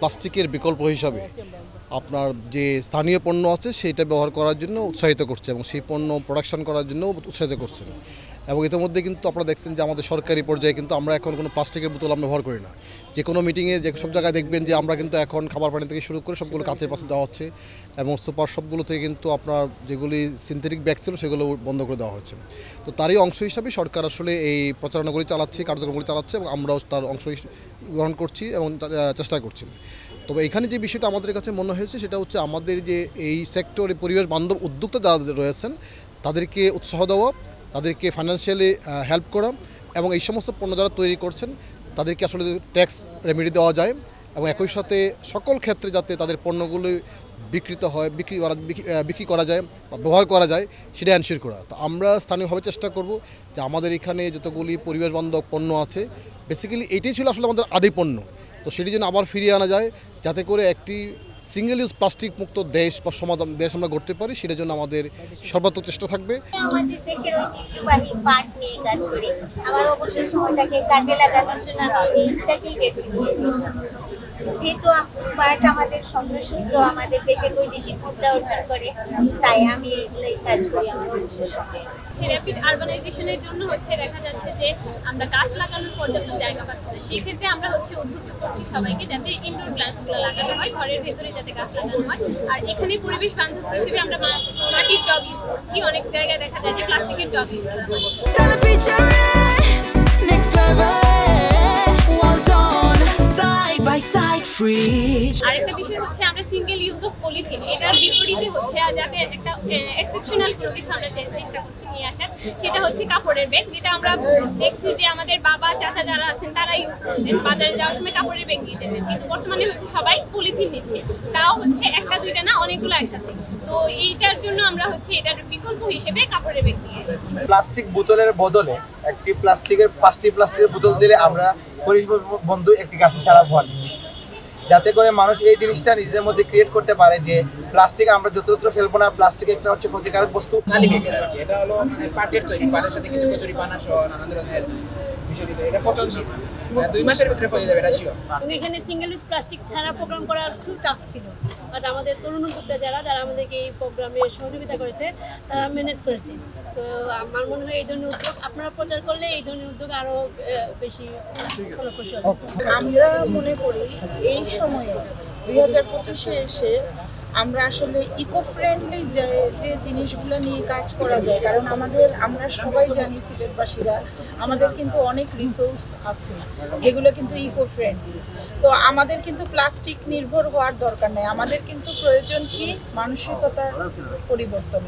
প্লাস্টিকের বিকল্প হিসাবে আপনার যে স্থানীয় পণ্য আছে সেইটা ব্যবহার করার জন্য উৎসাহিত করছে এবং সেই পণ্য প্রোডাকশন করার জন্য উৎসাহিত করছেন। এবং ইতিমধ্যে কিন্তু আপনারা দেখছেন যে আমাদের সরকারি পর্যায়ে কিন্তু আমরা এখন কোনো প্লাস্টিকের বোতল আমরা ব্যবহার করি না। যে কোনো মিটিংয়ে যে সব জায়গায় দেখবেন যে আমরা কিন্তু এখন খাবার পানি থেকে শুরু করে সবগুলো কাঁচের পাশে দেওয়া হচ্ছে এবং সুপার সবগুলো থেকে কিন্তু আপনার যেগুলি সিনথেটিক ব্যাগ ছিল সেগুলো বন্ধ করে দেওয়া হচ্ছে। তো তারই অংশ হিসাবে সরকার আসলে এই প্রচারণাগুলি চালাচ্ছে, কার্যক্রমগুলি চালাচ্ছে এবং আমরাও তার অংশ গ্রহণ করছি এবং চেষ্টা করছি। তবে এখানে যে বিষয়টা আমাদের কাছে মনে হয়েছে সেটা হচ্ছে আমাদের যে এই সেক্টরে পরিবেশ বান্ধব উদ্যোক্তা যারা রয়েছেন তাদেরকে উৎসাহ দেওয়া, তাদেরকে ফাইন্যান্সিয়ালি হেল্প করা এবং এই সমস্ত পণ্য যারা তৈরি করছেন তাদেরকে আসলে ট্যাক্স রেমেডি দেওয়া যায় এবং একই সাথে সকল ক্ষেত্রে যাতে তাদের পণ্যগুলি বিক্রিত হয়, বিক্রি করা যায় বা ব্যবহার করা যায় সেটা এনশিওর করা। তো আমরা স্থানীয়ভাবে চেষ্টা করব যে আমাদের এখানে যতগুলি পরিবেশ বান্ধব পণ্য আছে বেসিক্যালি এটাই ছিল আসলে আমাদের আদি পণ্য, তো সেটি যেন আবার ফিরিয়ে আনা যায় যাতে করে একটি সিঙ্গেল ইউজ প্লাস্টিক মুক্ত দেশ বা সমাধান দেশ আমরা করতে পারি, সেটার জন্য আমাদের সর্বাত্মক চেষ্টা থাকবে। আমাদের দেশের ঐতিহ্যবাহী পাট নিয়ে কাজ করি। আমার অবসর সময়টাকে কাজে লাগানোর জন্য আমি এইটাকেই বেছে নিয়েছি। যেহেতু পাট আমাদের সম্প্রসূত্র, আমাদের দেশের বৈদেশিক মুদ্রা অর্জন করে, তাই আমি এইগুলোই কাজ করি আমার অবসর সময়ে। র্যাপিড আরবানাইজেশনের জন্য দেখা যাচ্ছে যে আমরা গাছ লাগানোর পর্যাপ্ত জায়গা পাচ্ছি না। সেই ক্ষেত্রে আমরা উদ্বুদ্ধ করছি সবাইকে যাতে ইনডোর প্ল্যান্টসগুলো লাগানো হয়, ঘরের ভেতরে যাতে গাছ লাগানো হয়। আর এখানে পরিবেশ বান্ধব হিসেবে আমরা মাটির টব ইউজ করছি। অনেক জায়গায় দেখা যায় যে প্লাস্টিকের টব ইউজ করা হয়। আরেকটা বিষয় আমরা সিঙ্গেল ইউজ অফ পলিথিন, এটার বিপরীতে যাতে একটা এক্সেপশনাল কোনো কিছু আমরা চেষ্টা করছি নিয়ে আসার, সেটা কাপড়ের ব্যাগ, যেটা আমরা দেখছি যে আমাদের বাবা চাচা যারা আছেন তারা ইউজ করছেন, বাজারে যাওয়ার সময় কাপড়ের ব্যাগ নিয়ে যেতেন, কিন্তু বর্তমানে সবাই পলিথিন নিচ্ছে, তাও একটা দুইটা না অনেকগুলো একসাথে। তো এইটার জন্য আমরা এটার বিকল্প হিসেবে কাপড়ের ব্যাগ নিয়ে এসেছি। প্লাস্টিক বোতলের বদলে একটি পাঁচটি প্লাস্টিকের বোতল দিলে আমরা পরিবেশ বন্ধু একটি গাছের চারা উপহার দিচ্ছি, যাতে করে মানুষ এই জিনিসটা নিজেদের মধ্যে ক্রিয়েট করতে পারে যে প্লাস্টিক আমরা যতটা ফেলবো না, প্লাস্টিক একটা ক্ষতিকারক বস্তু। এটা হলো পাটের তৈরি, পাটের সাথে কিছু কচুরি পানা সহ নানা ধরনের বিষয় দিতে, এটা পচনশীল, 2 মাসের ভিতরে পচে যাবে, এটা শিওর। কিন্তু এখানে সিঙ্গেল ইউজ প্লাস্টিক ছাড়া প্রোগ্রাম করা একটু টাফ ছিল, বাট আমাদের তরুণ উদ্যোক্তা যারা আমাদেরকে এই প্রোগ্রামে সহযোগিতা করেছে তারা ম্যানেজ করেছে। তো আমার মনে হয় এই ধরনের উদ্যোগ আপনারা প্রচার করলে এই ধরনের উদ্যোগ আরও বেশি ফলপ্রসূ হবে। আমরা মনে করি এই সময়ে 2025-এ এসে আমরা আসলে ইকো ফ্রেন্ডলি যে জিনিসগুলো নিয়ে কাজ করা যায়, কারণ আমরা সবাই জানি সিলেটবাসীরা আমাদের কিন্তু অনেক রিসোর্স আছে যেগুলো কিন্তু ইকো ফ্রেন্ডলি। তো আমাদের কিন্তু প্লাস্টিক নির্ভর হওয়ার দরকার নেই, আমাদের কিন্তু প্রয়োজন কি মানসিকতার পরিবর্তন।